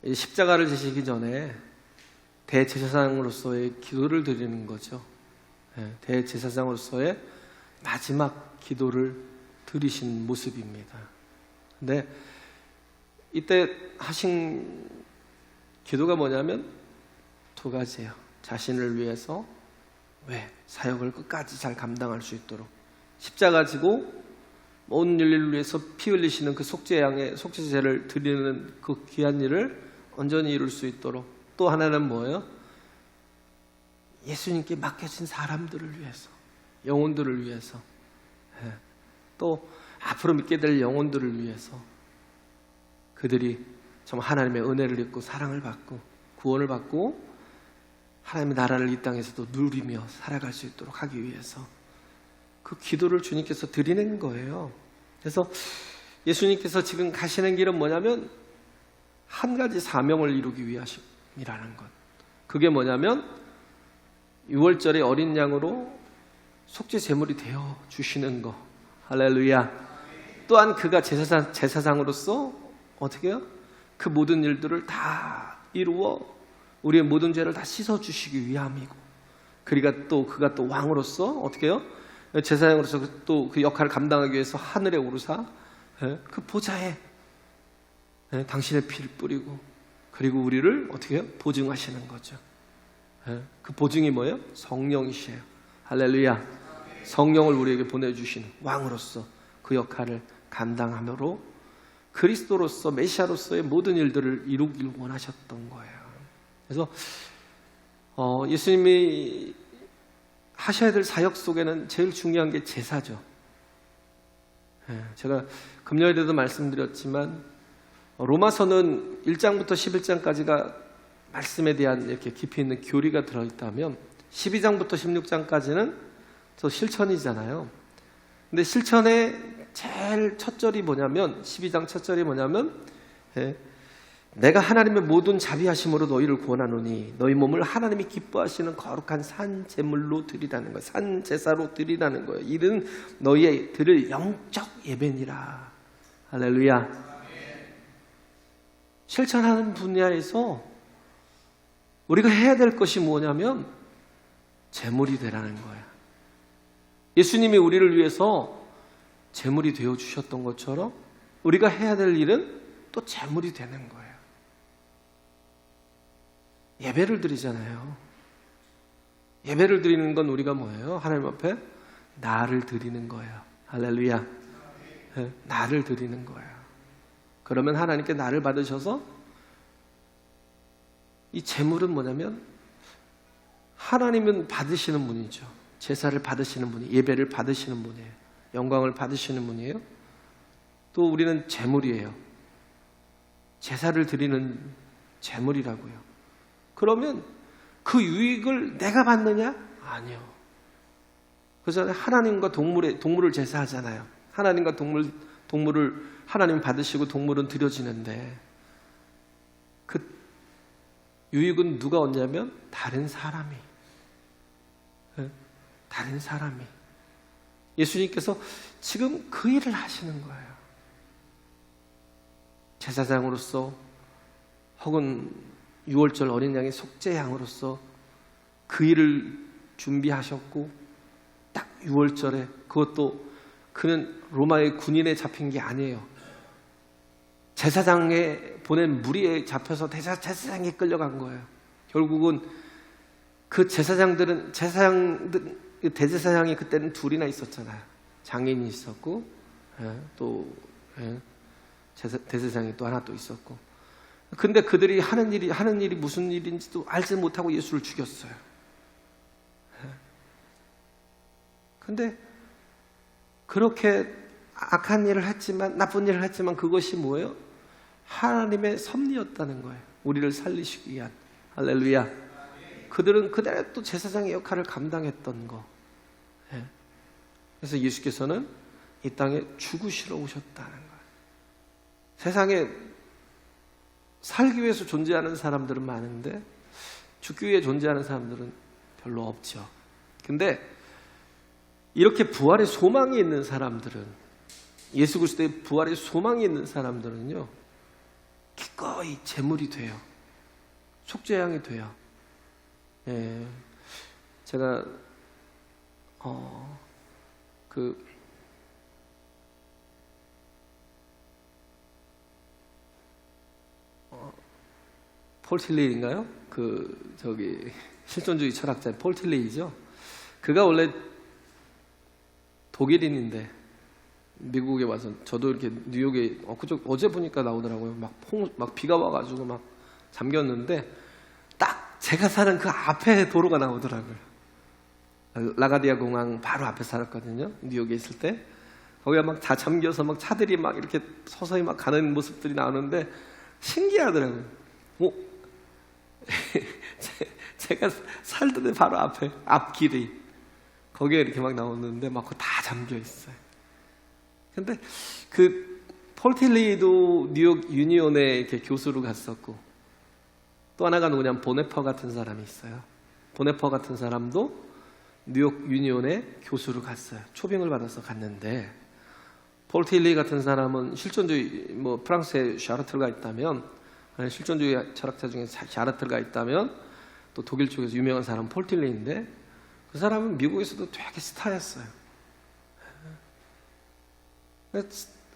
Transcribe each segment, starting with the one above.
십자가를 지시기 전에 대제사장으로서의 기도를 드리는 거죠. 대제사장으로서의 마지막 기도를 드리신 모습입니다. 근데 이때 하신 기도가 뭐냐면 두 가지예요. 자신을 위해서 사역을 끝까지 잘 감당할 수 있도록 십자가 지고 온 인류를 위해서 피 흘리시는 그 속죄제를 드리는 그 귀한 일을 온전히 이룰 수 있도록, 또 하나는 뭐예요? 예수님께 맡겨진 사람들을 위해서, 영혼들을 위해서, 또 앞으로 믿게 될 영혼들을 위해서 그들이 정말 하나님의 은혜를 입고 사랑을 받고 구원을 받고 하나님의 나라를 이 땅에서도 누리며 살아갈 수 있도록 하기 위해서 그 기도를 주님께서 드리는 거예요. 그래서 예수님께서 지금 가시는 길은 뭐냐면 한 가지 사명을 이루기 위함이라는 것. 그게 뭐냐면 6월절에 어린 양으로 속죄 제물이 되어 주시는 것. 할렐루야. 또한 그가 제사장으로서 어떻게 해요? 그 모든 일들을 다 이루어 우리의 모든 죄를 다 씻어 주시기 위함이고, 그가 또 왕으로서 어떻게 해요? 제사장으로서 또 그 역할을 감당하기 위해서 하늘에 오르사 그 보좌에 당신의 피를 뿌리고, 그리고 우리를 어떻게 해요? 보증하시는 거죠. 그 보증이 뭐예요? 성령이시에요. 할렐루야. 성령을 우리에게 보내주신 왕으로서 그 역할을 감당함으로 그리스도로서 메시아로서의 모든 일들을 이루길 원하셨던 거예요. 그래서 예수님이 하셔야 될 사역 속에는 제일 중요한 게 제사죠. 제가 금요일에도 말씀드렸지만 로마서는 1장부터 11장까지가 말씀에 대한 이렇게 깊이 있는 교리가 들어있다면 12장부터 16장까지는 또 실천이잖아요. 근데 실천의 제일 첫 절이 뭐냐면 12장 첫 절이 뭐냐면 내가 하나님의 모든 자비하심으로 너희를 구원하노니 너희 몸을 하나님이 기뻐하시는 거룩한 산 제물로 드리라는 거예요. 산 제사로 드리라는 거예요. 이는 너희의 드릴 영적 예배니라. 할렐루야. 실천하는 분야에서 우리가 해야 될 것이 뭐냐면 제물이 되라는 거예요. 예수님이 우리를 위해서 제물이 되어주셨던 것처럼 우리가 해야 될 일은 또 제물이 되는 거예요. 예배를 드리잖아요. 예배를 드리는 건 우리가 뭐예요? 하나님 앞에 나를 드리는 거예요. 할렐루야. 나를 드리는 거예요. 그러면 하나님께 나를 받으셔서 이 제물은 뭐냐면 하나님은 받으시는 분이죠. 제사를 받으시는 분이, 예배를 받으시는 분이에요. 영광을 받으시는 분이에요. 또 우리는 제물이에요. 제사를 드리는 제물이라고요. 그러면 그 유익을 내가 받느냐? 아니요. 그래서 하나님과 동물을 제사하잖아요. 하나님과 동물을 하나님 받으시고 동물은 드려지는데 그 유익은 누가 얻냐면 다른 사람이. 예수님께서 지금 그 일을 하시는 거예요. 제사장으로서 혹은 6월절 어린 양의 속죄양으로서 그 일을 준비하셨고 딱 6월절에 그것도 그는 로마의 군인에 잡힌 게 아니에요. 제사장에 보낸 무리에 잡혀서 제사장에 끌려간 거예요. 결국은 그 대제사장이 그때는 둘이나 있었잖아요. 장인이 있었고 또 대제사장이 또 하나 또 있었고. 근데 그들이 하는 일이 무슨 일인지도 알지 못하고 예수를 죽였어요. 근데 그렇게 악한 일을 했지만, 나쁜 일을 했지만 그것이 뭐예요? 하나님의 섭리였다는 거예요. 우리를 살리시기 위한. 할렐루야. 그들은 그대로 또 제사장의 역할을 감당했던 거. 그래서 예수께서는 이 땅에 죽으시러 오셨다는 거예요. 세상에 살기 위해서 존재하는 사람들은 많은데 죽기 위해 존재하는 사람들은 별로 없죠. 근데 이렇게 부활의 소망이 있는 사람들은, 예수 그리스도의 부활의 소망이 있는 사람들은요, 기꺼이 제물이 돼요. 속죄양이 돼요. 예. 제가 폴 틸레이인가요? 실존주의 철학자 폴 틸레이죠. 그가 원래 독일인인데 미국에 와서, 저도 이렇게 뉴욕에 어제 보니까 나오더라고요. 막 비가 와가지고 막 잠겼는데 딱 제가 사는 그 앞에 도로가 나오더라고요. 라가디아 공항 바로 앞에 살았거든요. 뉴욕에 있을 때. 거기가 막 다 잠겨서 막 차들이 막 이렇게 서서히 막 가는 모습들이 나오는데 신기하더라고요. 제가 살던 바로 앞길이 거기에 이렇게 막 나오는데 막 다 잠겨 있어요. 근데 폴 틸레이도 뉴욕 유니온에 이렇게 교수로 갔었고, 또 하나가 누구냐면 보네퍼 같은 사람이 있어요. 보네퍼 같은 사람도 뉴욕 유니온에 교수로 갔어요. 초빙을 받아서 갔는데, 폴 틸레이 같은 사람은 실존주의, 프랑스에 샤르트르가 있다면, 실존주의 철학자 중에 샤르트르가 있다면, 또 독일 쪽에서 유명한 사람은 폴 틸레이인데, 그 사람은 미국에서도 되게 스타였어요.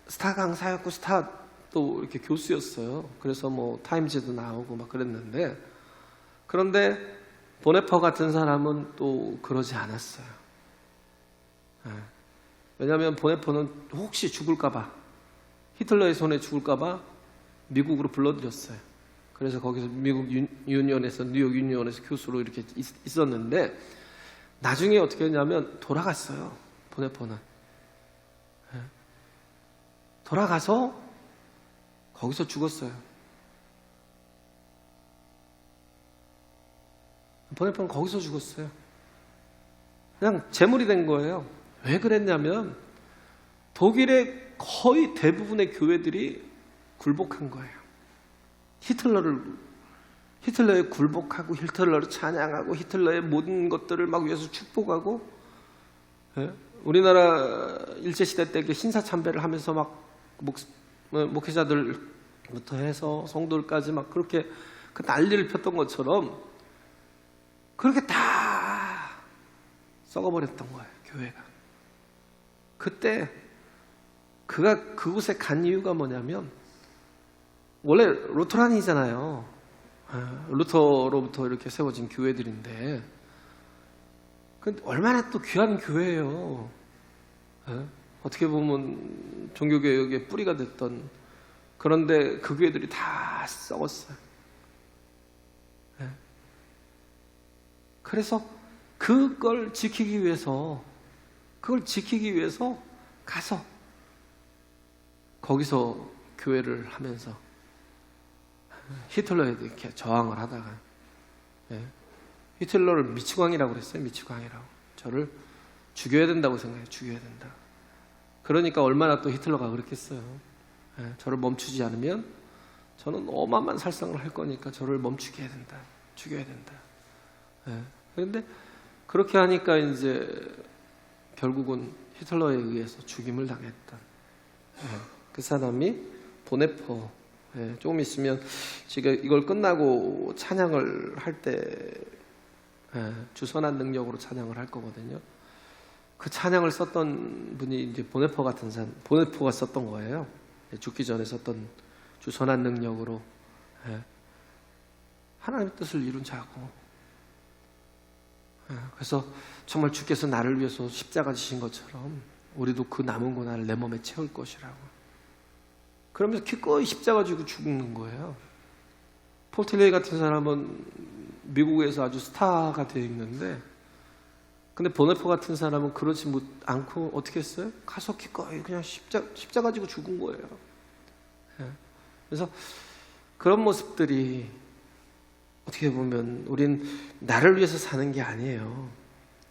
스타 강사였고 스타 또 이렇게 교수였어요. 그래서 타임즈도 나오고 막 그랬는데, 그런데 보네퍼 같은 사람은 또 그러지 않았어요. 왜냐하면 보네퍼는 혹시 죽을까봐, 히틀러의 손에 죽을까봐 미국으로 불러들였어요. 그래서 거기서 미국 유니온에서, 뉴욕 유니온에서 교수로 이렇게 있었는데, 나중에 어떻게 했냐면 돌아갔어요. 보네퍼는 돌아가서 거기서 죽었어요. 보네퍼는 거기서 죽었어요. 그냥 제물이 된 거예요. 왜 그랬냐면 독일의 거의 대부분의 교회들이 굴복한 거예요. 히틀러에 굴복하고, 히틀러를 찬양하고, 히틀러의 모든 것들을 막 위해서 축복하고, 우리나라 일제시대 때 신사참배를 하면서 막 목회자들부터 해서 성도들까지 막 그렇게 그 난리를 폈던 것처럼 그렇게 다 썩어버렸던 거예요, 교회가. 그때 그가 그곳에 간 이유가 뭐냐면, 원래 루터란이잖아요. 루터로부터 이렇게 세워진 교회들인데, 얼마나 또 귀한 교회예요. 어떻게 보면 종교개혁의 뿌리가 됐던, 그런데 그 교회들이 다 썩었어요. 그래서 그걸 지키기 위해서 가서 거기서 교회를 하면서 히틀러에도 이렇게 저항을 하다가, 히틀러를 미치광이라고 그랬어요. 미치광이라고. 저를 죽여야 된다고 생각해요. 죽여야 된다. 그러니까 얼마나 또 히틀러가 그렇겠어요. 저를 멈추지 않으면 저는 어마어마한 살상을 할 거니까 저를 멈추게 해야 된다. 죽여야 된다. 그런데 그렇게 하니까 이제 결국은 히틀러에 의해서 죽임을 당했던 그 사람이 보네퍼. 조금 있으면 지금 이걸 끝나고 찬양을 할 때 주선한 능력으로 찬양을 할 거거든요. 그 찬양을 썼던 분이 이제 보네퍼가 썼던 거예요. 죽기 전에 썼던 주선한 능력으로 하나님의 뜻을 이룬 자고. 그래서 정말 주께서 나를 위해서 십자가 지신 것처럼 우리도 그 남은 고난을 내 몸에 채울 것이라고. 그러면서 기꺼이 십자가 지고 죽는 거예요. 폴 틸레이 같은 사람은 미국에서 아주 스타가 되어 있는데, 근데 보네퍼 같은 사람은 그러지 않고 어떻게 했어요? 가서 기꺼이 그냥 십자가 지고 죽은 거예요. 그래서 그런 모습들이 어떻게 보면 우린 나를 위해서 사는 게 아니에요.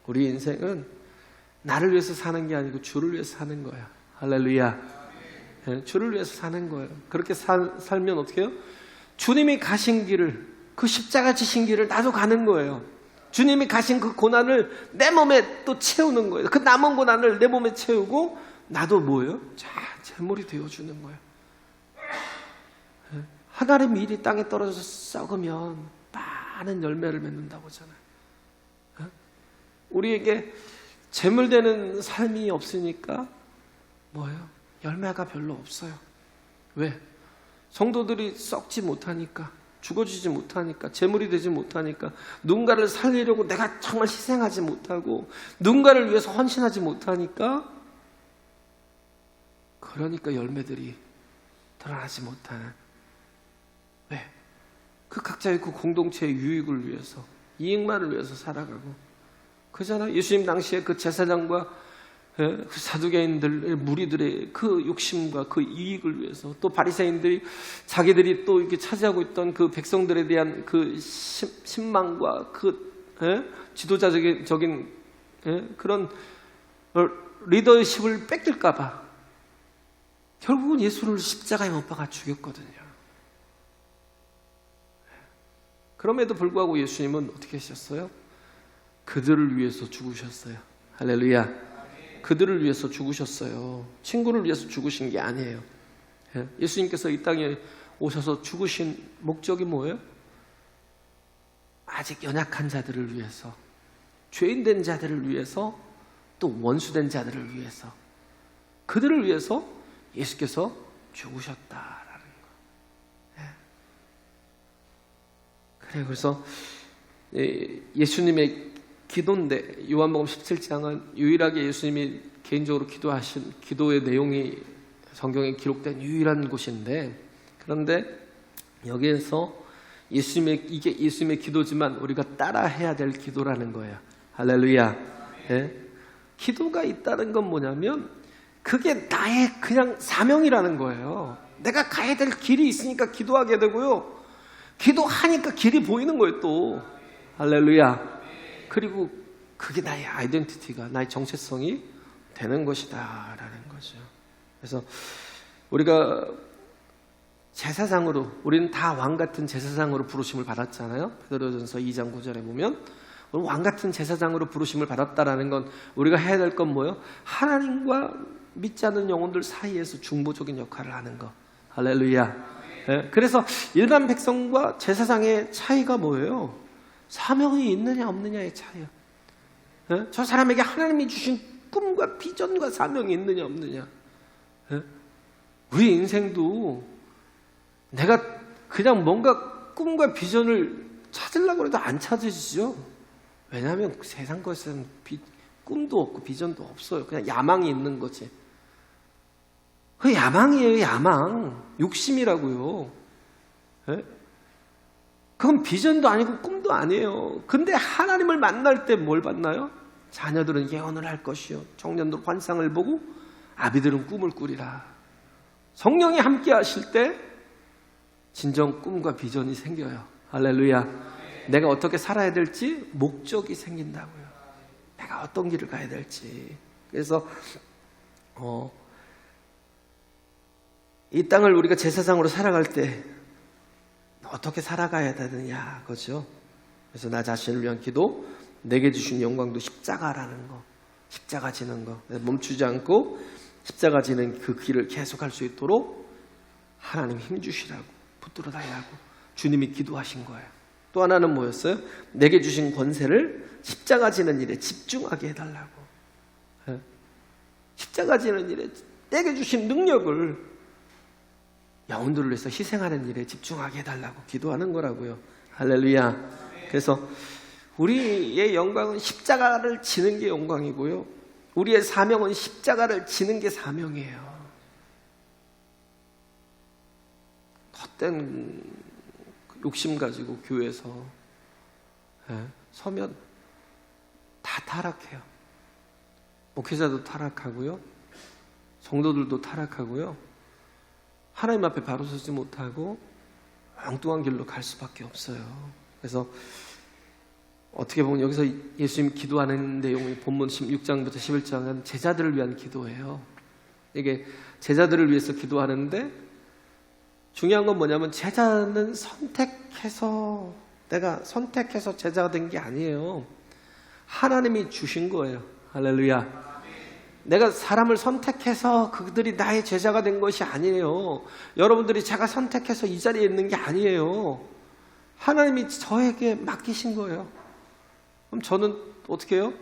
우리 인생은 나를 위해서 사는 게 아니고 주를 위해서 사는 거야. 할렐루야. 주를 위해서 사는 거예요. 그렇게 살면 어떻게 해요? 주님이 가신 길을, 그 십자가 지신 길을 나도 가는 거예요. 주님이 가신 그 고난을 내 몸에 또 채우는 거예요. 그 남은 고난을 내 몸에 채우고 나도 뭐예요? 자, 제물이 되어주는 거예요. 하나님 일이 땅에 떨어져서 썩으면 많은 열매를 맺는다고 하잖아요. 우리에게 재물되는 삶이 없으니까 뭐예요? 열매가 별로 없어요. 왜? 성도들이 썩지 못하니까, 죽어지지 못하니까, 재물이 되지 못하니까, 누군가를 살리려고 내가 정말 희생하지 못하고, 누군가를 위해서 헌신하지 못하니까, 그러니까 열매들이 드러나지 못하는. 왜? 그 각자의 그 공동체의 유익을 위해서, 이익만을 위해서 살아가고. 그잖아요. 예수님 당시에 그 제사장과 그 사두개인들, 무리들의 그 욕심과 그 이익을 위해서, 또 바리새인들이 자기들이 또 이렇게 차지하고 있던 그 백성들에 대한 그 신망과 그 지도자적인 그런 리더십을 뺏길까봐 결국은 예수를 십자가에 못 박아 죽였거든요. 그럼에도 불구하고 예수님은 어떻게 하셨어요? 그들을 위해서 죽으셨어요. 할렐루야. 그들을 위해서 죽으셨어요. 친구를 위해서 죽으신 게 아니에요. 예수님께서 이 땅에 오셔서 죽으신 목적이 뭐예요? 아직 연약한 자들을 위해서, 죄인된 자들을 위해서, 또 원수된 자들을 위해서, 그들을 위해서 예수께서 죽으셨다라는 거. 그래, 그래서 예수님의 기도인데, 요한복음 17장은 유일하게 예수님이 개인적으로 기도하신 기도의 내용이 성경에 기록된 유일한 곳인데, 그런데 여기에서 이게 예수님의 기도지만 우리가 따라해야 될 기도라는 거예요. 할렐루야. 기도가 있다는 건 뭐냐면 그게 나의 그냥 사명이라는 거예요. 내가 가야 될 길이 있으니까 기도하게 되고요, 기도하니까 길이 보이는 거예요 또. 할렐루야. 그리고 그게 나의 아이덴티티가, 나의 정체성이 되는 것이다 라는 거죠. 그래서 우리가 제사장으로, 우리는 다 왕같은 제사장으로 부르심을 받았잖아요. 베드로전서 2장 9절에 보면 왕같은 제사장으로 부르심을 받았다라는 건 우리가 해야 될 건 뭐예요? 하나님과 믿지 않는 영혼들 사이에서 중보적인 역할을 하는 거. 할렐루야. 그래서 일반 백성과 제사장의 차이가 뭐예요? 사명이 있느냐 없느냐의 차이야. 저 사람에게 하나님이 주신 꿈과 비전과 사명이 있느냐 없느냐. 우리 인생도 내가 그냥 뭔가 꿈과 비전을 찾으려고 해도 안 찾으시죠. 왜냐하면 세상 것은 꿈도 없고 비전도 없어요. 그냥 야망이 있는 거지. 그 야망이에요. 야망. 욕심이라고요. 그건 비전도 아니고 꿈도 아니에요. 근데 하나님을 만날 때 뭘 받나요? 자녀들은 예언을 할 것이요, 청년들은 환상을 보고 아비들은 꿈을 꾸리라. 성령이 함께 하실 때 진정 꿈과 비전이 생겨요. 할렐루야. 내가 어떻게 살아야 될지 목적이 생긴다고요. 내가 어떤 길을 가야 될지. 그래서 이 땅을 우리가 제사장으로 살아갈 때 어떻게 살아가야 되느냐, 그렇죠? 그래서 나 자신을 위한 기도, 내게 주신 영광도 십자가라는 거, 십자가 지는 거, 멈추지 않고 십자가 지는 그 길을 계속할 수 있도록 하나님 힘 주시라고 붙들어 달라고 주님이 기도하신 거예요. 또 하나는 뭐였어요? 내게 주신 권세를 십자가 지는 일에 집중하게 해달라고. 십자가 지는 일에 내게 주신 능력을 영혼들을 위해서 희생하는 일에 집중하게 해달라고 기도하는 거라고요. 할렐루야. 그래서 우리의 영광은 십자가를 지는 게 영광이고요, 우리의 사명은 십자가를 지는 게 사명이에요. 헛된 욕심 가지고 교회에서 서면 다 타락해요. 목회자도 타락하고요, 성도들도 타락하고요, 하나님 앞에 바로 서지 못하고 엉뚱한 길로 갈 수밖에 없어요. 그래서 어떻게 보면 여기서 예수님 기도하는 내용이 본문 16장부터 11장은 제자들을 위한 기도예요. 이게 제자들을 위해서 기도하는데 중요한 건 뭐냐면 제자는 내가 선택해서 제자가 된 게 아니에요. 하나님이 주신 거예요. 할렐루야. 내가 사람을 선택해서 그들이 나의 제자가 된 것이 아니에요. 여러분들이 제가 선택해서 이 자리에 있는 게 아니에요. 하나님이 저에게 맡기신 거예요. 그럼 저는 어떻게 해요?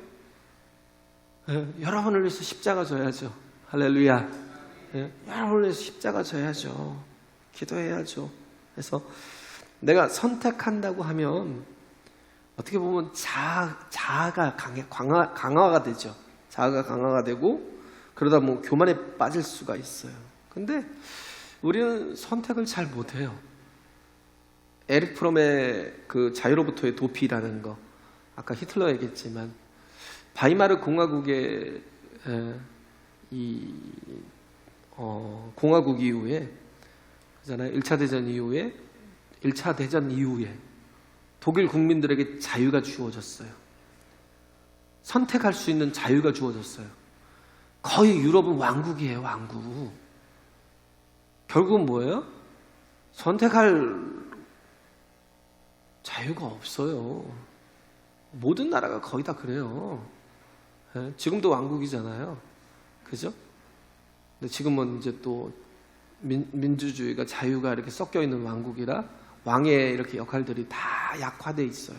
여러분을 위해서 십자가 져야죠. 할렐루야. 여러분을 위해서 십자가 져야죠. 기도해야죠. 그래서 내가 선택한다고 하면 어떻게 보면 자아가 강화가 되죠. 자아가 강화가 되고 그러다 뭐 교만에 빠질 수가 있어요. 근데 우리는 선택을 잘 못해요. 에릭 프롬의 그 자유로부터의 도피라는 거, 아까 히틀러 얘기했지만 바이마르 공화국의 공화국 이후에 그잖아요. 1차 대전 이후에 독일 국민들에게 자유가 주어졌어요. 선택할 수 있는 자유가 주어졌어요. 거의 유럽은 왕국이에요, 왕국. 결국은 뭐예요? 선택할 자유가 없어요. 모든 나라가 거의 다 그래요. 지금도 왕국이잖아요. 그죠? 근데 지금은 이제 또 민주주의가 자유가 이렇게 섞여 있는 왕국이라 왕의 이렇게 역할들이 다 약화돼 있어요.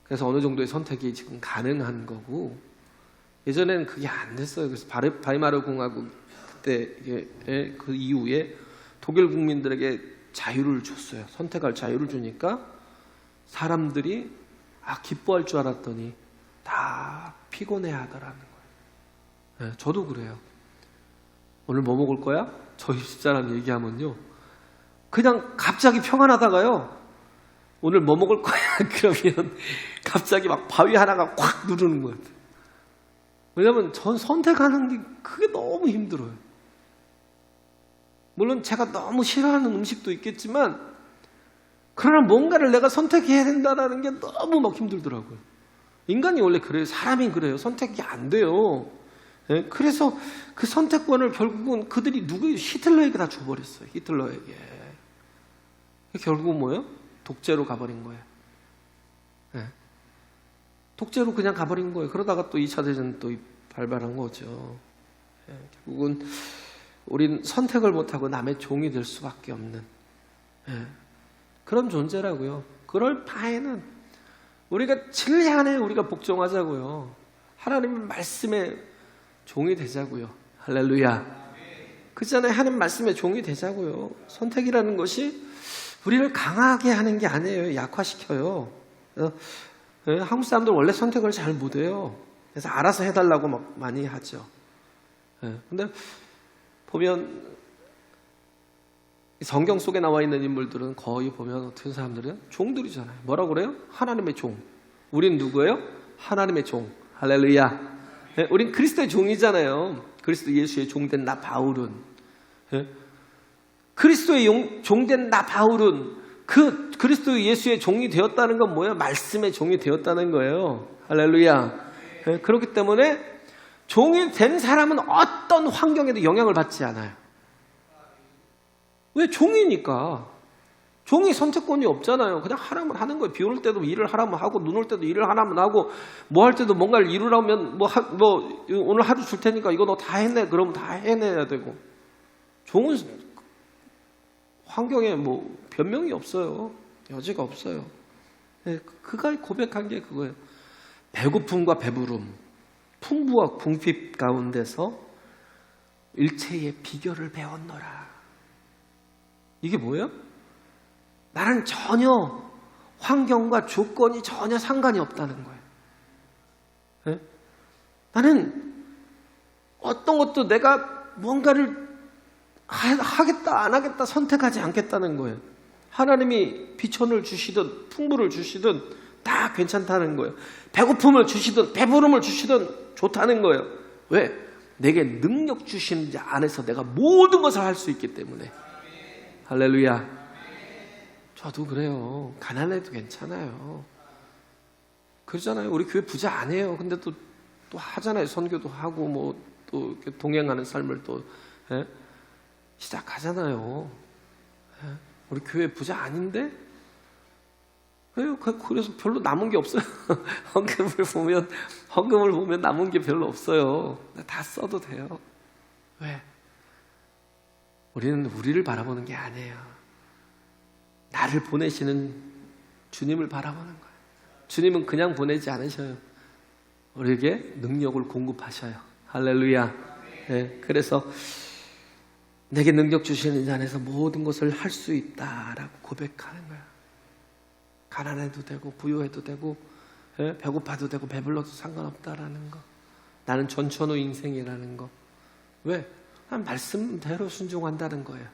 그래서 어느 정도의 선택이 지금 가능한 거고, 예전에는 그게 안 됐어요. 그래서 바이마르 공화국 그때 그 이후에 독일 국민들에게 자유를 줬어요. 선택할 자유를 주니까 사람들이 기뻐할 줄 알았더니 다 피곤해하더라는 거예요. 저도 그래요. 오늘 뭐 먹을 거야? 저희 집사람 얘기하면요, 그냥 갑자기 평안하다가요, 오늘 뭐 먹을 거야? 그러면 갑자기 막 바위 하나가 콱 누르는 것 같아요. 왜냐면 전 선택하는 게 그게 너무 힘들어요. 물론 제가 너무 싫어하는 음식도 있겠지만 그러나 뭔가를 내가 선택해야 된다는 게 너무 막 힘들더라고요. 인간이 원래 그래요. 사람이 그래요. 선택이 안 돼요. 그래서 그 선택권을 결국은 그들이 히틀러에게 다 줘버렸어요. 히틀러에게. 결국은 뭐예요? 독재로 가버린 거예요. 독재로 그냥 가버린 거예요. 그러다가 또 2차 대전 또 발발한 거죠. 결국은 우린 선택을 못하고 남의 종이 될 수밖에 없는 그런 존재라고요. 그럴 바에는 우리가 진리 안에 우리가 복종하자고요. 하나님의 말씀에 종이 되자고요. 할렐루야. 그렇잖아요. 하나님 말씀에 종이 되자고요. 선택이라는 것이 우리를 강하게 하는 게 아니에요. 약화시켜요. 한국 사람들 원래 선택을 잘 못해요. 그래서 알아서 해달라고 막 많이 하죠. 근데 보면 성경 속에 나와 있는 인물들은 거의 보면 어떤 사람들은 종들이잖아요. 뭐라고 그래요? 하나님의 종. 우린 누구예요? 하나님의 종. 할렐루야. 우린 그리스도의 종이잖아요. 그리스도 예수의 종된 나 바울은. 그리스도의 종된 나 바울은 그 그리스도 예수의 종이 되었다는 건 뭐예요? 말씀의 종이 되었다는 거예요. 할렐루야. 그렇기 때문에 종이 된 사람은 어떤 환경에도 영향을 받지 않아요. 왜? 종이니까. 종이 선택권이 없잖아요. 그냥 하라면 하는 거예요. 비 올 때도 일을 하라면 하고, 눈 올 때도 일을 하라면 하고, 뭐 할 때도 뭔가를 이루라면 오늘 하루 줄 테니까 이거 너 다 해내. 그러면 다 해내야 되고. 종은 환경에 뭐 변명이 없어요. 여지가 없어요. 그가 고백한 게 그거예요. 배고픔과 배부름, 풍부와 궁핍 가운데서 일체의 비결을 배웠노라. 이게 뭐예요? 나는 전혀 환경과 조건이 전혀 상관이 없다는 거예요. 나는 어떤 것도 내가 뭔가를 하겠다 안 하겠다 선택하지 않겠다는 거예요. 하나님이 비천을 주시든 풍부를 주시든 다 괜찮다는 거예요. 배고픔을 주시든 배부름을 주시든 좋다는 거예요. 왜? 내게 능력 주신 자 안에서 내가 모든 것을 할 수 있기 때문에. 할렐루야. 저도 그래요. 가난해도 괜찮아요. 그러잖아요. 우리 교회 부자 안 해요. 근데 또 하잖아요. 선교도 하고 뭐 또 동행하는 삶을 또 시작하잖아요. 우리 교회 부자 아닌데 그래서 별로 남은 게 없어요. 헌금을 보면 남은 게 별로 없어요. 다 써도 돼요. 왜? 우리는 우리를 바라보는 게 아니에요. 나를 보내시는 주님을 바라보는 거예요. 주님은 그냥 보내지 않으셔요. 우리에게 능력을 공급하셔요. 할렐루야. 네, 그래서 내게 능력 주시는 자 안에서 모든 것을 할 수 있다라고 고백하는 거예요. 가난해도 되고 부유해도 되고 배고파도 되고 배불러도 상관없다라는 거. 나는 전천후 인생이라는 거. 왜? 난 말씀대로 순종한다는 거예요.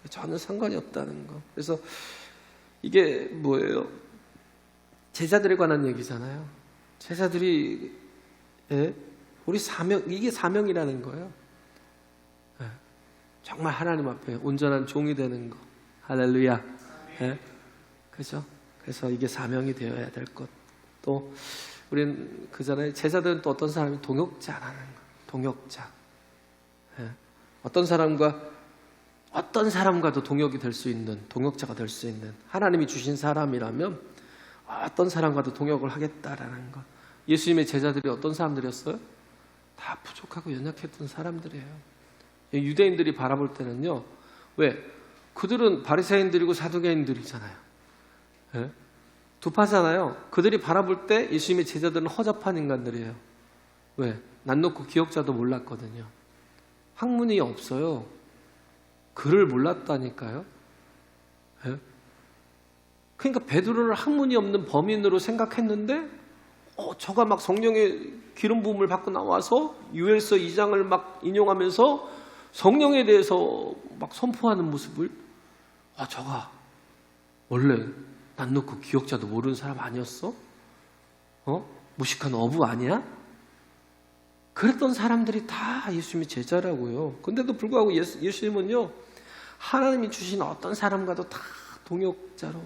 전혀 상관이 없다는 거. 그래서 이게 뭐예요? 제자들에 관한 얘기잖아요. 제자들이 우리 사명, 이게 사명이라는 거예요. 정말 하나님 앞에 온전한 종이 되는 거. 할렐루야. 그죠? 그래서 이게 사명이 되어야 될 것. 또 우리는 그 전에 제자들은 또 어떤 사람이 동역자라는 거. 동역자. 어떤 사람과도 동역이 될 수 있는, 동역자가 될 수 있는 하나님이 주신 사람이라면 어떤 사람과도 동역을 하겠다라는 것. 예수님의 제자들이 어떤 사람들이었어요? 다 부족하고 연약했던 사람들이에요. 유대인들이 바라볼 때는요. 왜? 그들은 바리새인들이고 사두개인들이잖아요. 두 파잖아요. 그들이 바라볼 때 예수님의 제자들은 허접한 인간들이에요. 왜? 난 놓고 기억자도 몰랐거든요. 학문이 없어요. 글을 몰랐다니까요. 그러니까 베드로를 학문이 없는 범인으로 생각했는데 저가 막 성령의 기름 부음을 받고 나와서 요엘서 2장을 막 인용하면서 성령에 대해서 막 선포하는 모습을 저가 원래 난 놓고 기억자도 모르는 사람 아니었어? 무식한 어부 아니야? 그랬던 사람들이 다 예수님의 제자라고요. 근데도 불구하고 예수님은요, 하나님이 주신 어떤 사람과도 다 동역자로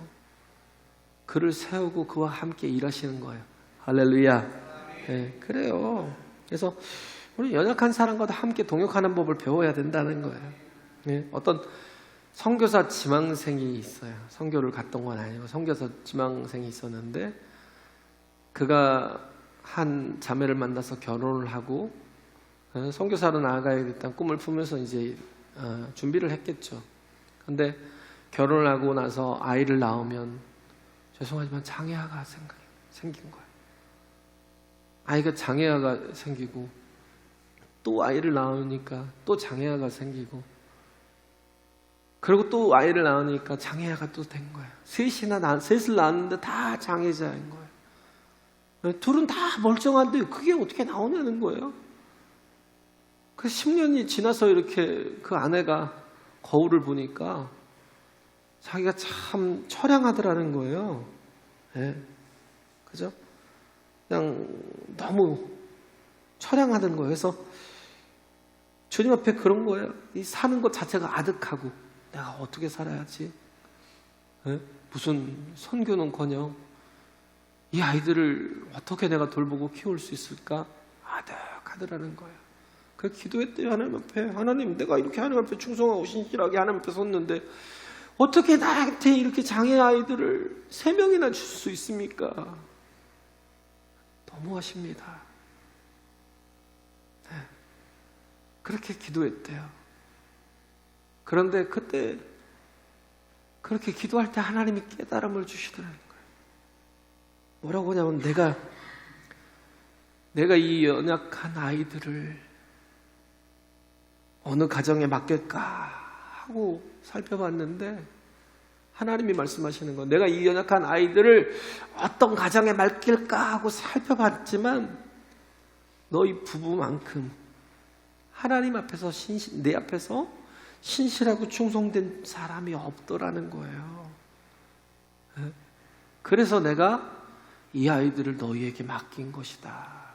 그를 세우고 그와 함께 일하시는 거예요. 할렐루야. 네, 그래요. 그래서 우리 연약한 사람과도 함께 동역하는 법을 배워야 된다는 거예요. 네, 어떤 선교사 지망생이 있어요. 선교를 갔던 건 아니고 선교사 지망생이 있었는데 그가 한 자매를 만나서 결혼을 하고 선교사로 나아가야겠다는 꿈을 품으면서 이제 준비를 했겠죠. 근데 결혼을 하고 나서 아이를 낳으면 죄송하지만 장애아가 생긴 거예요. 아이가 장애아가 생기고 또 아이를 낳으니까 또 장애아가 생기고 그리고 또 아이를 낳으니까 장애아가 또 된 거예요. 셋을 낳았는데 다 장애자인 거예요. 둘은 다 멀쩡한데 그게 어떻게 나오냐는 거예요. 그 10년이 지나서 이렇게 그 아내가 거울을 보니까 자기가 참 처량하더라는 거예요. 네. 그죠? 그냥 너무 처량하던 거예요. 그래서 주님 앞에 그런 거예요. 이 사는 것 자체가 아득하고 내가 어떻게 살아야지? 네? 무슨 선교는커녕 이 아이들을 어떻게 내가 돌보고 키울 수 있을까? 아득하더라는 거예요. 그래서 기도했대요. 하나님 앞에. 하나님, 내가 이렇게 하나님 앞에 충성하고 신실하게 하나님 앞에 섰는데 어떻게 나한테 이렇게 장애 아이들을 3명이나 줄 수 있습니까? 너무하십니다. 네. 그렇게 기도했대요. 그런데 그때 그렇게 기도할 때 하나님이 깨달음을 주시더라는 거예요. 뭐라고 하냐면 내가 이 연약한 아이들을 어느 가정에 맡길까 하고 살펴봤는데 하나님이 말씀하시는 거, 내가 이 연약한 아이들을 어떤 가정에 맡길까 하고 살펴봤지만 너희 부부만큼 하나님 앞에서 내 앞에서 신실하고 충성된 사람이 없더라는 거예요. 그래서 내가 이 아이들을 너희에게 맡긴 것이다.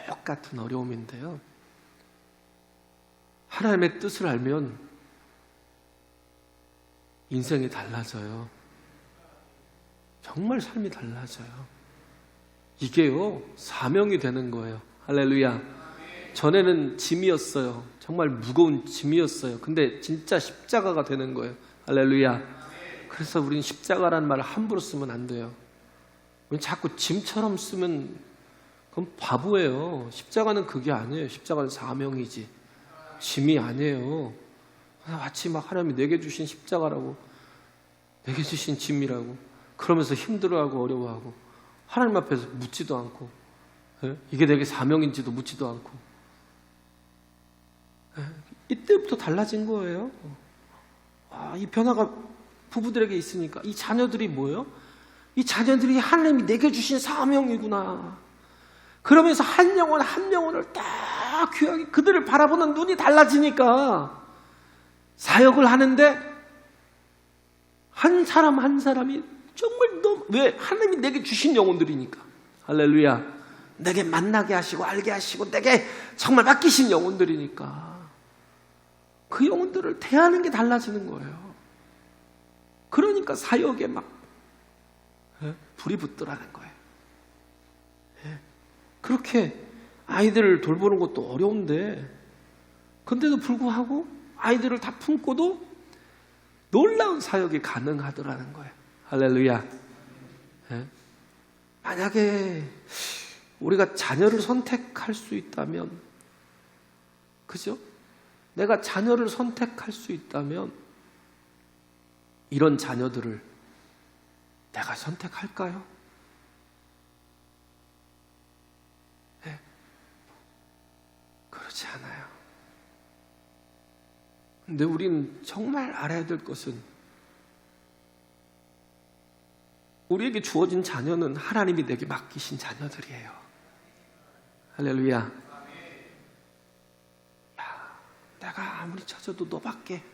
똑같은 어려움인데요. 하나님의 뜻을 알면 인생이 달라져요. 정말 삶이 달라져요. 이게요, 사명이 되는 거예요. 할렐루야. 전에는 짐이었어요. 정말 무거운 짐이었어요. 근데 진짜 십자가가 되는 거예요. 할렐루야. 그래서 우리는 십자가라는 말을 함부로 쓰면 안 돼요. 우리는 자꾸 짐처럼 쓰면 그건 바보예요. 십자가는 그게 아니에요. 십자가는 사명이지 짐이 아니에요. 마치 막 하나님이 내게 주신 십자가라고, 내게 주신 짐이라고 그러면서 힘들어하고 어려워하고 하나님 앞에서 묻지도 않고, 이게 내게 사명인지도 묻지도 않고, 이때부터 달라진 거예요. 이 변화가 부부들에게 있으니까 이 자녀들이 뭐예요? 이 자녀들이 하나님이 내게 주신 사명이구나. 그러면서 한 영혼 한 영혼을 딱 귀하게 그들을 바라보는 눈이 달라지니까 사역을 하는데 한 사람 한 사람이 정말 너무, 왜? 하나님이 내게 주신 영혼들이니까. 할렐루야. 내게 만나게 하시고 알게 하시고 내게 정말 맡기신 영혼들이니까 그 영혼들을 대하는 게 달라지는 거예요. 그러니까 사역에 막 불이 붙더라는 거예요. 그렇게 아이들을 돌보는 것도 어려운데, 근데도 불구하고 아이들을 다 품고도 놀라운 사역이 가능하더라는 거예요. 할렐루야. 만약에 우리가 자녀를 선택할 수 있다면, 그죠? 내가 자녀를 선택할 수 있다면 이런 자녀들을 내가 선택할까요? 네. 그렇지 않아요. 근데 우리는 정말 알아야 될 것은 우리에게 주어진 자녀는 하나님이 내게 맡기신 자녀들이에요. 할렐루야. 야, 내가 아무리 찾아도 너밖에,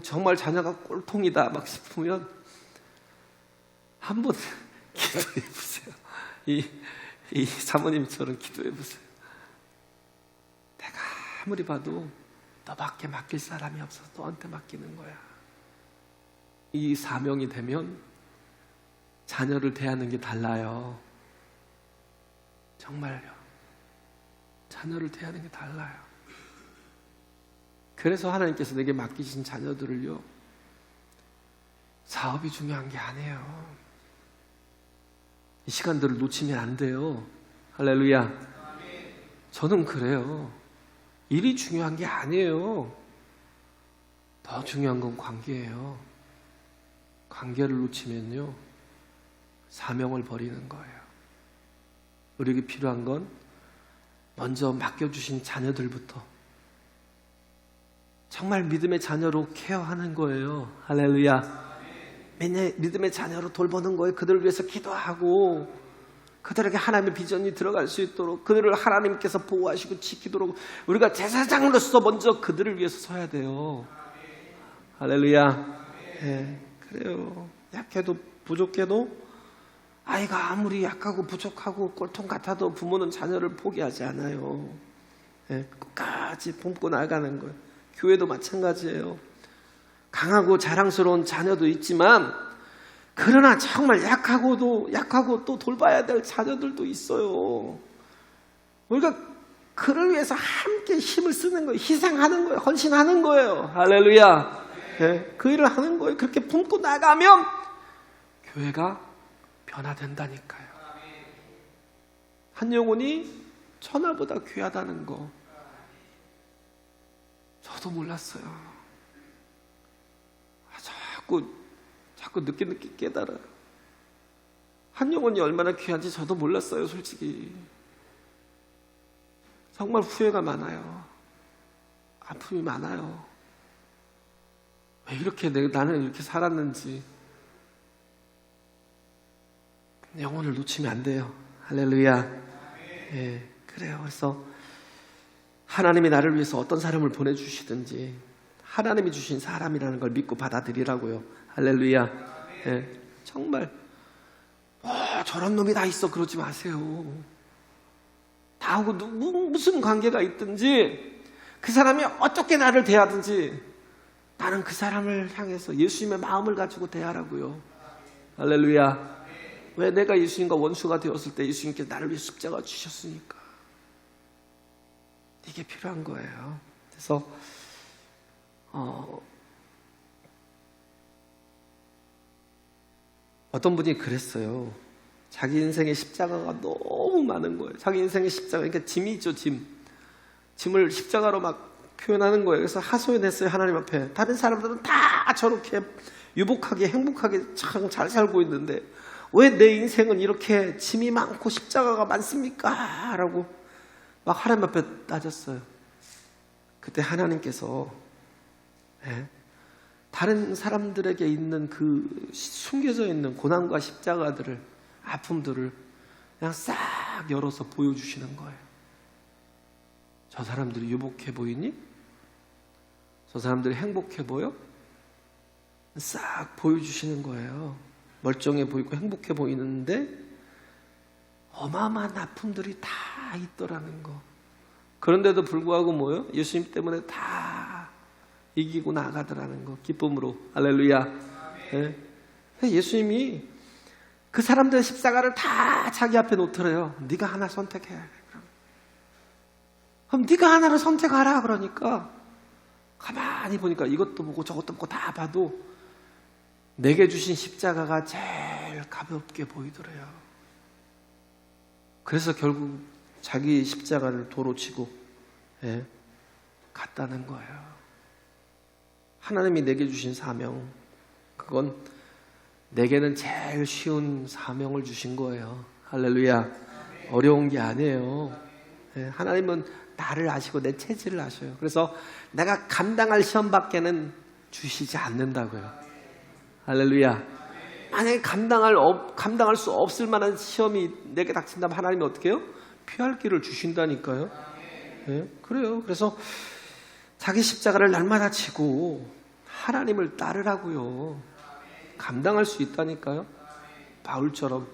정말 자녀가 꼴통이다 막 싶으면 한번 기도해 보세요. 이 사모님처럼 기도해 보세요. 내가 아무리 봐도 너밖에 맡길 사람이 없어서 너한테 맡기는 거야. 이 사명이 되면 자녀를 대하는 게 달라요. 정말요. 자녀를 대하는 게 달라요. 그래서 하나님께서 내게 맡기신 자녀들을요, 사업이 중요한 게 아니에요. 이 시간들을 놓치면 안 돼요. 할렐루야. 저는 그래요. 일이 중요한 게 아니에요. 더 중요한 건 관계예요. 관계를 놓치면요, 사명을 버리는 거예요. 우리에게 필요한 건 먼저 맡겨주신 자녀들부터 정말 믿음의 자녀로 케어하는 거예요. 할렐루야. 믿음의 자녀로 돌보는 거예요. 그들을 위해서 기도하고 그들에게 하나님의 비전이 들어갈 수 있도록, 그들을 하나님께서 보호하시고 지키도록 우리가 제사장으로서 먼저 그들을 위해서 서야 돼요. 할렐루야. 네, 그래요. 약해도 부족해도, 아이가 아무리 약하고 부족하고 꼴통 같아도 부모는 자녀를 포기하지 않아요. 네, 끝까지 품고 나가는 거예요. 교회도 마찬가지예요. 강하고 자랑스러운 자녀도 있지만, 그러나 정말 약하고 또 돌봐야 될 자녀들도 있어요. 우리가 그를 위해서 함께 힘을 쓰는 거예요. 희생하는 거예요. 헌신하는 거예요. 할렐루야. 네, 그 일을 하는 거예요. 그렇게 품고 나가면 교회가 변화된다니까요. 한 영혼이 천하보다 귀하다는 거 저도 몰랐어요. 자꾸 늦게 깨달아요. 한 영혼이 얼마나 귀한지 저도 몰랐어요. 솔직히 정말 후회가 많아요. 아픔이 많아요. 왜 이렇게 나는 이렇게 살았는지. 영혼을 놓치면 안 돼요. 할렐루야. 예, 그래요. 그래서 하나님이 나를 위해서 어떤 사람을 보내주시든지 하나님이 주신 사람이라는 걸 믿고 받아들이라고요. 할렐루야. 예, 정말 저런 놈이 다 있어 그러지 마세요. 다하고 무슨 관계가 있든지 그 사람이 어떻게 나를 대하든지 나는 그 사람을 향해서 예수님의 마음을 가지고 대하라고요. 할렐루야. 왜? 내가 예수님과 원수가 되었을 때 예수님께서 나를 위해 십자가 주셨으니까. 이게 필요한 거예요. 그래서 어떤 분이 그랬어요. 자기 인생의 십자가가 너무 많은 거예요. 자기 인생의 십자가, 그러니까 짐이죠, 짐. 짐을 십자가로 막 표현하는 거예요. 그래서 하소연했어요, 하나님 앞에. 다른 사람들은 다 저렇게 유복하게 행복하게 참 잘 살고 있는데 왜 내 인생은 이렇게 짐이 많고 십자가가 많습니까? 라고 막 하나님 앞에 따졌어요. 그때 하나님께서 다른 사람들에게 있는 그 숨겨져 있는 고난과 십자가들을, 아픔들을 그냥 싹 열어서 보여주시는 거예요. 저 사람들이 유복해 보이니? 저 사람들이 행복해 보여? 싹 보여주시는 거예요. 멀쩡해 보이고 행복해 보이는데 어마어마한 아픔들이 다 있더라는 거. 그런데도 불구하고 뭐예요? 예수님 때문에 다 이기고 나가더라는 거. 기쁨으로. 할렐루야. 네. 예수님이 그 사람들의 십자가를 다 자기 앞에 놓더래요. 네가 하나 선택해. 그럼 네가 하나를 선택하라 그러니까 가만히 보니까 이것도 보고 저것도 보고 다 봐도 내게 주신 십자가가 제일 가볍게 보이더래요. 그래서 결국 자기 십자가를 도로 치고 갔다는 거예요. 하나님이 내게 주신 사명, 그건 내게는 제일 쉬운 사명을 주신 거예요. 할렐루야. 어려운 게 아니에요. 하나님은 나를 아시고 내 체질을 아셔요. 그래서 내가 감당할 시험밖에는 주시지 않는다고요. 할렐루야. 만약에 감당할 수 없을 만한 시험이 내게 닥친다면 하나님이 어떻게 해요? 피할 길을 주신다니까요. 그래요. 그래서 자기 십자가를 날마다 지고 하나님을 따르라고요. 감당할 수 있다니까요. 바울처럼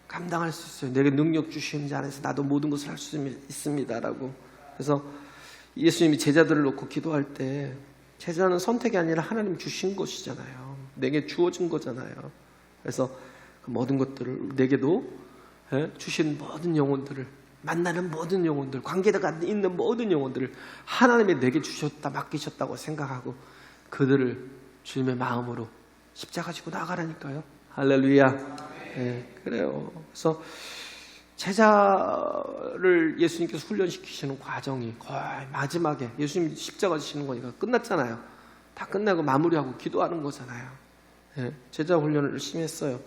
감당할 수 있어요. 내게 능력 주신 자 안에서 나도 모든 것을 할 수 있습니다라고. 그래서 예수님이 제자들을 놓고 기도할 때 제자는 선택이 아니라 하나님 주신 것이잖아요. 내게 주어진 거잖아요. 그래서 그 모든 것들을 내게도 주신 모든 영혼들을, 만나는 모든 영혼들, 관계가 있는 모든 영혼들을 하나님이 내게 주셨다, 맡기셨다고 생각하고 그들을 주님의 마음으로 십자가 지고 나가라니까요. 할렐루야. 그래요. 그래서 제자를 예수님께서 훈련시키시는 과정이 거의 마지막에 예수님 십자가 지시는 거니까 끝났잖아요. 다 끝나고 마무리하고 기도하는 거잖아요. 제자 훈련을 열심히 했어요.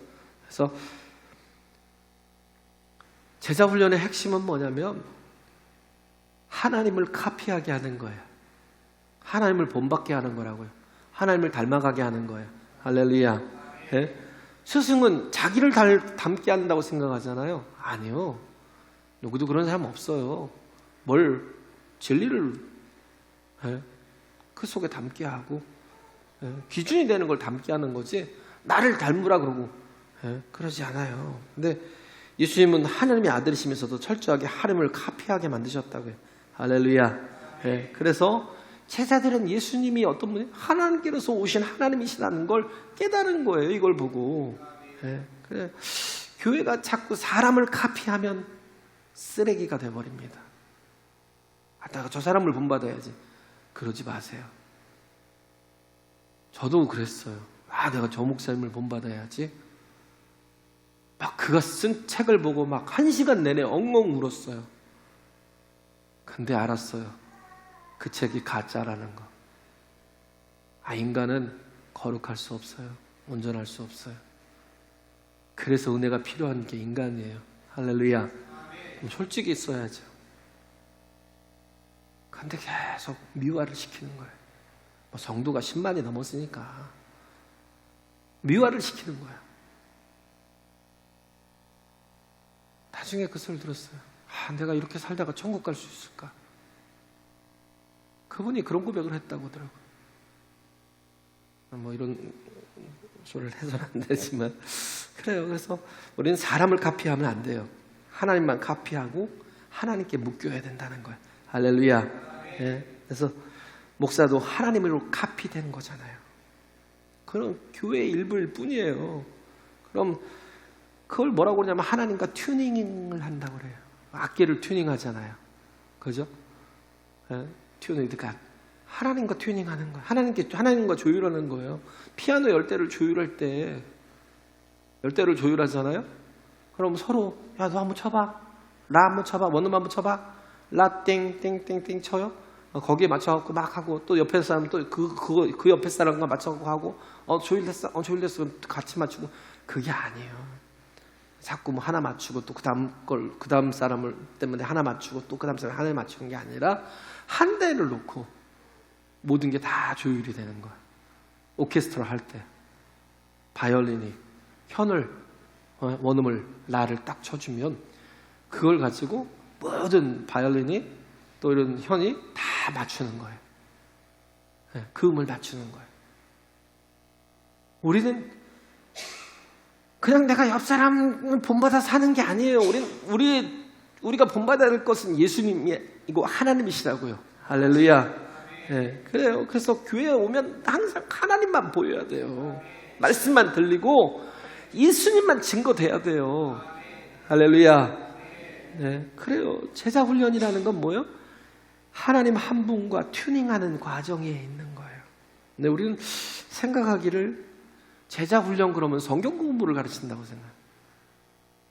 그래서 제자 훈련의 핵심은 뭐냐면 하나님을 카피하게 하는 거예요. 하나님을 본받게 하는 거라고요. 하나님을 닮아가게 하는 거예요. 할렐루야. 스승은 자기를 닮게 한다고 생각하잖아요. 아니요. 누구도 그런 사람 없어요. 진리를 그 속에 담게 하고 기준이 되는 걸 담게 하는 거지 나를 닮으라 그러고 그러지 않아요. 근데 예수님은 하나님의 아들이시면서도 철저하게 하나님을 카피하게 만드셨다고요. 할렐루야. 그래서 제자들은 예수님이 어떤 분이 하나님께로서 오신 하나님이시라는 걸 깨달은 거예요. 이걸 보고. 그래. 교회가 자꾸 사람을 카피하면 쓰레기가 돼버립니다. 내가 저 사람을 본받아야지. 그러지 마세요. 저도 그랬어요. 내가 저 목사님을 본받아야지. 막 그가 쓴 책을 보고 막 1시간 내내 엉엉 울었어요. 근데 알았어요. 그 책이 가짜라는 거. 인간은 거룩할 수 없어요. 온전할 수 없어요. 그래서 은혜가 필요한 게 인간이에요. 할렐루야. 솔직히 있어야죠. 근데 계속 미화를 시키는 거예요. 성도가 10만이 넘었으니까 미화를 시키는 거예요. 나중에 그 소리를 들었어요. 내가 이렇게 살다가 천국 갈 수 있을까? 그분이 그런 고백을 했다고 하더라고요. 이런 소리를 해서는 안 되지만 그래요. 그래서 우리는 사람을 카피하면 안 돼요. 하나님만 카피하고 하나님께 묶여야 된다는 거예요. 할렐루야. 그래서 목사도 하나님으로 카피된 거잖아요. 그럼 교회의 일부일 뿐이에요. 그럼 그걸 뭐라고 그러냐면 하나님과 튜닝을 한다고 그래요. 악기를 튜닝하잖아요. 그죠? 튜닝, 그러니까 하나님과 튜닝하는 거예요. 하나님과 조율하는 거예요. 피아노 열대를 조율할 때 열대를 조율하잖아요. 그럼 서로 야 너 한번 쳐봐, 라 한번 쳐봐, 원음 한번 쳐봐, 라 땡땡땡땡 쳐요. 거기에 맞춰갖고 막 하고 또 옆에 사람 또 그 옆에 사람과 맞춰갖고 하고 조율됐어, 조율됐어 같이 맞추고. 그게 아니에요. 자꾸 뭐 하나 맞추고 또 그 다음 사람을 때문에 하나 맞추고 또 그 다음 사람 하나 맞추는 게 아니라 한 대를 놓고 모든 게 다 조율이 되는 거야. 오케스트라 할 때 바이올린이 현을 원음을 라를 딱 쳐주면 그걸 가지고 모든 바이올린이 또 이런 현이 다 맞추는 거예요. 그 음을 맞추는 거예요. 우리는 그냥 내가 옆 사람을 본받아 사는 게 아니에요. 우리가 본받아야 될 것은 예수님이고 하나님이시라고요. 할렐루야. 네, 그래요. 그래서 교회에 오면 항상 하나님만 보여야 돼요. 말씀만 들리고 예수님만 증거돼야 돼요. 할렐루야. 네, 그래요. 제자 훈련이라는 건 뭐예요? 하나님 한 분과 튜닝하는 과정에 있는 거예요. 근데 우리는 생각하기를 제자 훈련 그러면 성경 공부를 가르친다고 생각해요.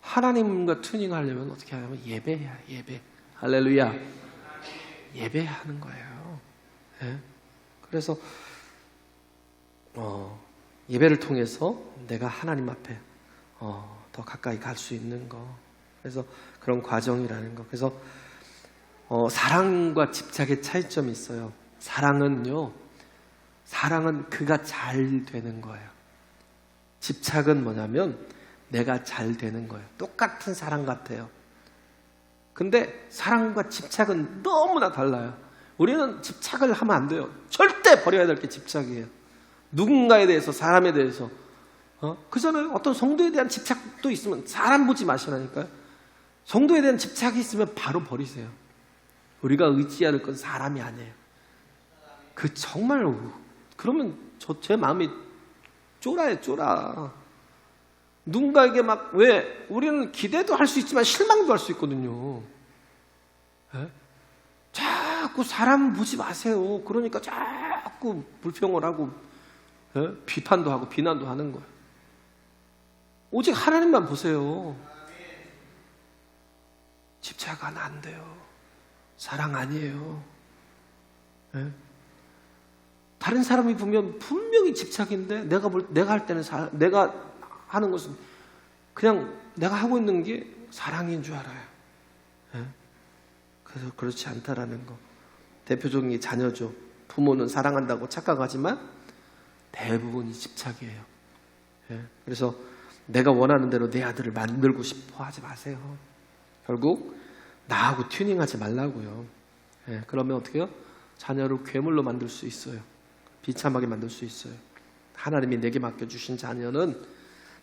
하나님과 튜닝하려면 어떻게 하냐면 예배야, 예배. 할렐루야. 예배해야 하는 거예요. 네? 그래서 예배를 통해서 내가 하나님 앞에 더 가까이 갈 수 있는 거. 그래서 그런 과정이라는 거. 그래서 사랑과 집착의 차이점이 있어요. 사랑은 그가 잘 되는 거예요. 집착은 뭐냐면 내가 잘 되는 거예요. 똑같은 사랑 같아요. 근데 사랑과 집착은 너무나 달라요. 우리는 집착을 하면 안 돼요. 절대 버려야 될 게 집착이에요. 누군가에 대해서, 사람에 대해서. 그잖아요. 어떤 성도에 대한 집착도 있으면 사람 보지 마시라니까요. 성도에 대한 집착이 있으면 바로 버리세요. 우리가 의지할 건 사람이 아니에요. 정말 그러면 제 마음이 쫄아요, 쫄아. 누군가에게 우리는 기대도 할 수 있지만 실망도 할 수 있거든요. 네? 자꾸 사람 보지 마세요. 그러니까 자꾸 불평을 하고 비판도 하고 비난도 하는 거예요. 오직 하나님만 보세요. 집착은 안 돼요. 사랑 아니에요. 네? 다른 사람이 보면 분명히 집착인데 내가 할 때는 내가 하는 것은 그냥 내가 하고 있는 게 사랑인 줄 알아요. 네? 그래서 그렇지 않다라는 거. 대표적인 게 자녀죠. 부모는 사랑한다고 착각하지만 대부분이 집착이에요. 네? 그래서 내가 원하는 대로 내 아들을 만들고 싶어 하지 마세요. 결국 나하고 튜닝하지 말라고요. 네? 그러면 어떻게 해요? 자녀를 괴물로 만들 수 있어요. 비참하게 만들 수 있어요. 하나님이 내게 맡겨주신 자녀는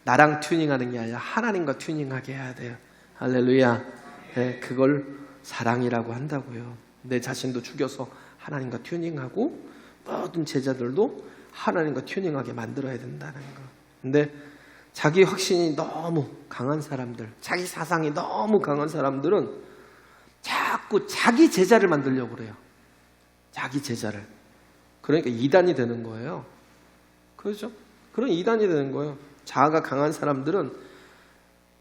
나랑 튜닝하는 게 아니라 하나님과 튜닝하게 해야 돼요. 할렐루야. 네, 그걸 사랑이라고 한다고요. 내 자신도 죽여서 하나님과 튜닝하고 모든 제자들도 하나님과 튜닝하게 만들어야 된다는 거. 근데 자기 확신이 너무 강한 사람들, 자기 사상이 너무 강한 사람들은 자꾸 자기 제자를 만들려고 그래요. 자기 제자를. 그러니까 이단이 되는 거예요. 그렇죠? 그런 이단이 되는 거예요. 자아가 강한 사람들은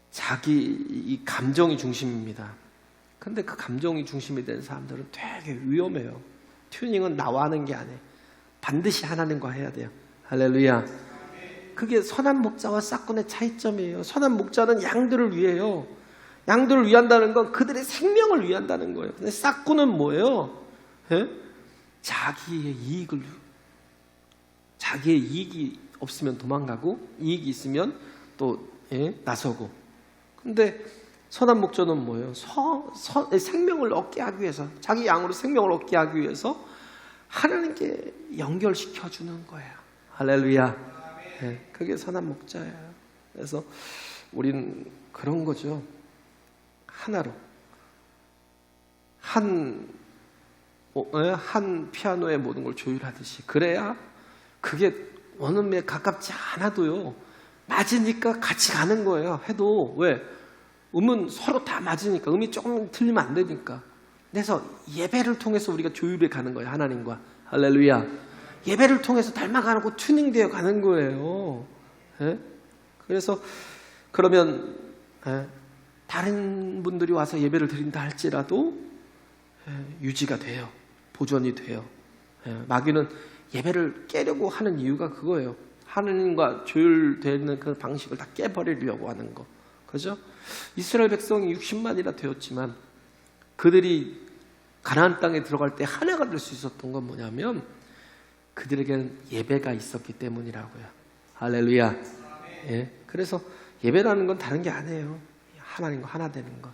자기 이 감정이 중심입니다. 근데 그 감정이 중심이 된 사람들은 되게 위험해요. 튜닝은 나와 하는 게 아니에요. 반드시 하나님과 해야 돼요. 할렐루야. 그게 선한 목자와 싹군의 차이점이에요. 선한 목자는 양들을 위해요. 양들을 위한다는 건 그들의 생명을 위한다는 거예요. 근데 싹군은 뭐예요? 예? 자기의 이익이 없으면 도망가고 이익이 있으면 또 나서고. 근데 선한 목자는 뭐예요? 생명을 얻게 하기 위해서, 자기 양으로 생명을 얻게 하기 위해서 하나님께 연결시켜주는 거예요. 할렐루야. 네, 그게 선한 목자예요. 그래서 우리는 그런 거죠. 하나로 한 피아노의 모든 걸 조율하듯이. 그래야 그게 원음에 가깝지 않아도요, 맞으니까 같이 가는 거예요. 해도. 왜? 음은 서로 다 맞으니까. 음이 조금 틀리면 안 되니까. 그래서 예배를 통해서 우리가 조율해 가는 거예요. 하나님과. 할렐루야. 예배를 통해서 닮아가고 튜닝되어 가는 거예요. 네? 그래서 그러면 다른 분들이 와서 예배를 드린다 할지라도 유지가 돼요. 보존이 돼요. 마귀는 예배를 깨려고 하는 이유가 그거예요. 하느님과 조율되는 그 방식을 다 깨버리려고 하는 거. 그죠? 이스라엘 백성이 60만이나 되었지만 그들이 가나안 땅에 들어갈 때 하나가 될 수 있었던 건 뭐냐면 그들에게는 예배가 있었기 때문이라고요. 할렐루야. 예. 그래서 예배라는 건 다른 게 아니에요. 하나님과 하나 되는 것.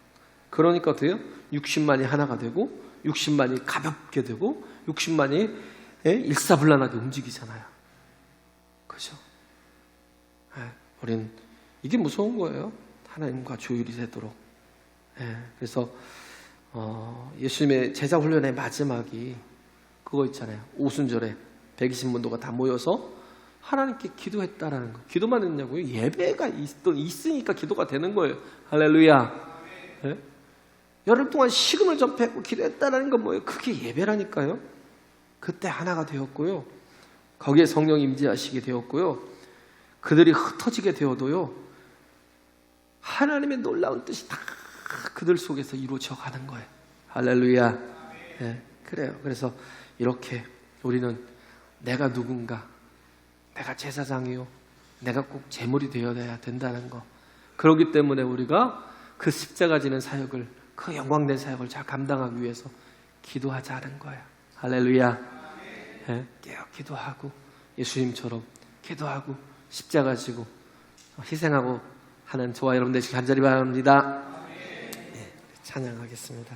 그러니까 어때요? 60만이 하나가 되고 60만이 가볍게 되고 60만이 일사불란하게 움직이잖아요. 그죠? 우린 이게 무서운 거예요. 하나님과 조율이 되도록. 그래서 예수님의 제자 훈련의 마지막이 그거 있잖아요. 오순절에 120문도가 다 모여서 하나님께 기도했다라는 거. 기도만 했냐고요? 예배가 있으니까 기도가 되는 거예요. 할렐루야. 열흘 동안 식음을 접했고 기도했다라는 건 뭐예요? 그게 예배라니까요. 그때 하나가 되었고요. 거기에 성령 임재하시게 되었고요. 그들이 흩어지게 되어도요. 하나님의 놀라운 뜻이 다 그들 속에서 이루어져 가는 거예요. 할렐루야. 그래요. 그래서 이렇게 우리는 내가 누군가, 내가 제사장이요, 내가 꼭 제물이 되어야 된다는 거. 그렇기 때문에 우리가 그 십자가 지는 사역을, 그 영광된 사역을 잘 감당하기 위해서 기도하자는 거예요. 할렐루야. 깨어 기도하고 예수님처럼 기도하고 십자가 지고 희생하고 하는 저와 여러분 되시길 간절히 바랍니다. 찬양하겠습니다.